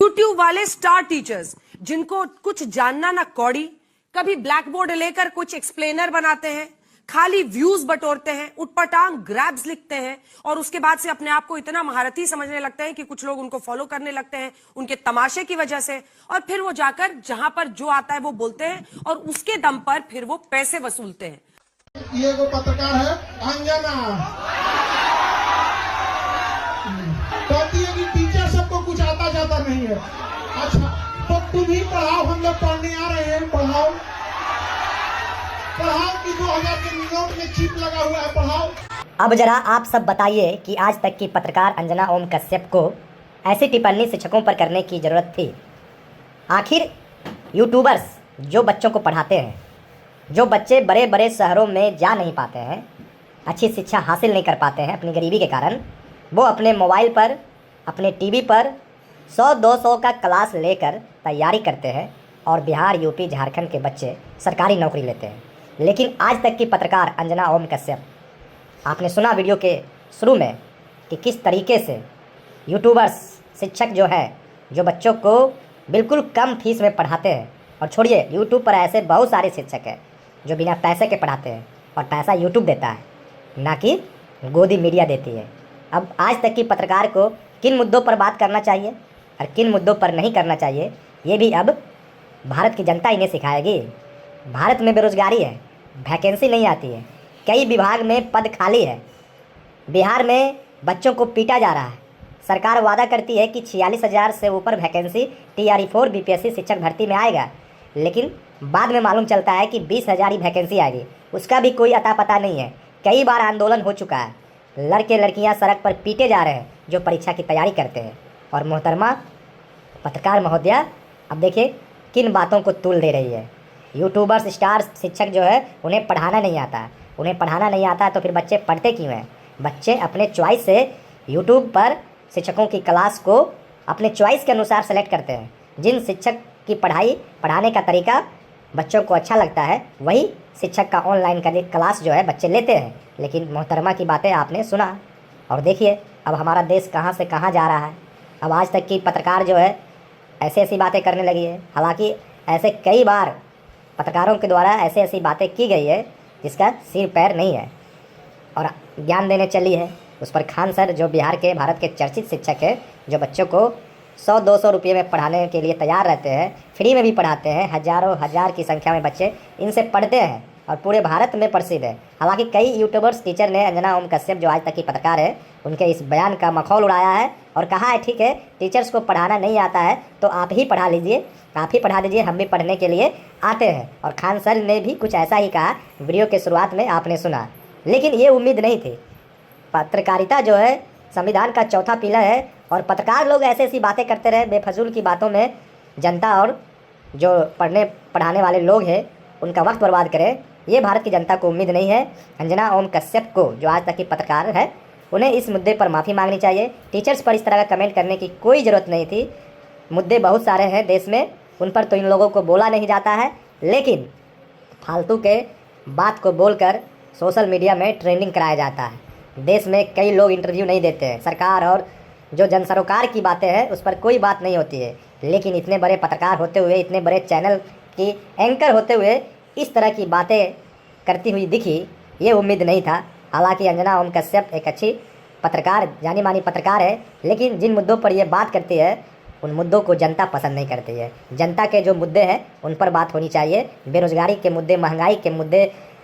YouTube वाले star teachers जिनको कुछ जानना ना कौड़ी, कभी ब्लैक बोर्ड लेकर कुछ एक्सप्लेनर बनाते हैं, खाली व्यूज बटोरते हैं, उटपटांग ग्रैब्स लिखते हैं और उसके बाद से अपने आप को इतना महारथी समझने लगते हैं कि कुछ लोग उनको फॉलो करने लगते हैं उनके तमाशे की वजह से, और फिर वो जाकर जहां पर जो आता है वो बोलते हैं और उसके दम पर फिर वो पैसे वसूलते हैं। ये वो पत्रकार है अंजना, कहती है कि टीचर सबको कुछ आता जाता नहीं है। अच्छा तो तुम ही पढ़ाओ, हम लोग पढ़ने आ रहे हैं, पढ़ाओ कि 2000 के नोट में चिप लगा हुआ है, पढ़ाओ। अब जरा आप सब बताइए कि आज तक की पत्रकार अंजना ओम कश्यप को ऐसी टिप्पणी शिक्षकों पर करने की ज़रूरत थी। आखिर यूट्यूबर्स जो बच्चों को पढ़ाते हैं, जो बच्चे बड़े बड़े शहरों में जा नहीं पाते हैं, अच्छी शिक्षा हासिल नहीं कर पाते हैं अपनी गरीबी के कारण, वो अपने मोबाइल पर, अपने टीवी पर 100-200 का क्लास लेकर तैयारी करते हैं और बिहार, यूपी, झारखंड के बच्चे सरकारी नौकरी लेते हैं। लेकिन आज तक की पत्रकार अंजना ओम कश्यप, आपने सुना वीडियो के शुरू में कि किस तरीके से यूट्यूबर्स शिक्षक जो है, जो बच्चों को बिल्कुल कम फीस में पढ़ाते हैं, और छोड़िए यूट्यूब पर ऐसे बहुत सारे शिक्षक हैं जो बिना पैसे के पढ़ाते हैं और पैसा यूट्यूब देता है, ना कि गोदी मीडिया देती है। अब आज तक की पत्रकार को किन मुद्दों पर बात करना चाहिए और किन मुद्दों पर नहीं करना चाहिए, ये भी अब भारत की जनता इन्हें सिखाएगी। भारत में बेरोजगारी है, वैकेंसी नहीं आती है, कई विभाग में पद खाली है, बिहार में बच्चों को पीटा जा रहा है। सरकार वादा करती है कि 46,000 से ऊपर वैकेंसी TRE-4 BPSC शिक्षक भर्ती में आएगा, लेकिन बाद में मालूम चलता है कि 20,000 ही वैकेंसी आएगी, उसका भी कोई अता पता नहीं है। कई बार आंदोलन हो चुका है, लड़के लड़कियां सड़क पर पीटे जा रहे हैं जो परीक्षा की तैयारी करते हैं। और मोहतरमा पत्रकार महोदया, अब देखिए किन बातों को तूल दे रही है। यूट्यूबर्स स्टार शिक्षक जो है उन्हें पढ़ाना नहीं आता है, उन्हें पढ़ाना नहीं आता है तो फिर बच्चे पढ़ते क्यों हैं? बच्चे अपने चॉइस से यूट्यूब पर शिक्षकों की क्लास को अपने चॉइस के अनुसार सेलेक्ट करते हैं। जिन शिक्षक की पढ़ाने का तरीका बच्चों को अच्छा लगता है, वही शिक्षक का ऑनलाइन क्लास जो है बच्चे लेते हैं। लेकिन मोहतरमा की बातें आपने सुना, और देखिए अब हमारा देश कहाँ से कहाँ जा रहा है। अब आज तक की पत्रकार जो है ऐसी ऐसी बातें करने लगी है। हालांकि ऐसे कई बार पत्रकारों के द्वारा ऐसी ऐसी बातें की गई है जिसका सिर पैर नहीं है, और ज्ञान देने चली है उस पर खान सर, जो बिहार के, भारत के चर्चित शिक्षक है, जो बच्चों को 100-200 रुपये में पढ़ाने के लिए तैयार रहते हैं, फ्री में भी पढ़ाते हैं, हज़ारों हज़ार की संख्या में बच्चे इनसे पढ़ते हैं और पूरे भारत में प्रसिद्ध है। हालांकि कई यूट्यूबर्स टीचर ने अंजना ओम कश्यप, जो आज तक की पत्रकार है, उनके इस बयान का मखौल उड़ाया है और कहा है ठीक है, टीचर्स को पढ़ाना नहीं आता है तो आप ही पढ़ा लीजिए, आप ही पढ़ा दीजिए, हम भी पढ़ने के लिए आते हैं। और खान सर ने भी कुछ ऐसा ही कहा, वीडियो के शुरुआत में आपने सुना। लेकिन ये उम्मीद नहीं थी। पत्रकारिता जो है संविधान का चौथा पिलर है, और पत्रकार लोग ऐसी ऐसी बातें करते रहे, बेफजूल की बातों में जनता और जो पढ़ाने वाले लोग हैं उनका वक्त बर्बाद करें, ये भारत की जनता को उम्मीद नहीं है। अंजना ओम कश्यप को, जो आज तक की पत्रकार है, उन्हें इस मुद्दे पर माफ़ी मांगनी चाहिए। टीचर्स पर इस तरह का कमेंट करने की कोई ज़रूरत नहीं थी। मुद्दे बहुत सारे हैं देश में, उन पर तो इन लोगों को बोला नहीं जाता है, लेकिन फालतू के बात को बोलकर सोशल मीडिया में ट्रेंडिंग कराया जाता है। देश में कई लोग इंटरव्यू नहीं देते हैं, सरकार और जो जन सरोकार की बातें हैं उस पर कोई बात नहीं होती है, लेकिन इतने बड़े पत्रकार होते हुए, इतने बड़े चैनल की एंकर होते हुए इस तरह की बातें करती हुई दिखी, ये उम्मीद नहीं था। हालांकि अंजना ओम कश्यप एक अच्छी पत्रकार, जानी मानी पत्रकार है, लेकिन जिन मुद्दों पर ये बात करती है उन मुद्दों को जनता पसंद नहीं करती है। जनता के जो मुद्दे हैं उन पर बात होनी चाहिए। बेरोजगारी के मुद्दे, महंगाई के मुद्दे,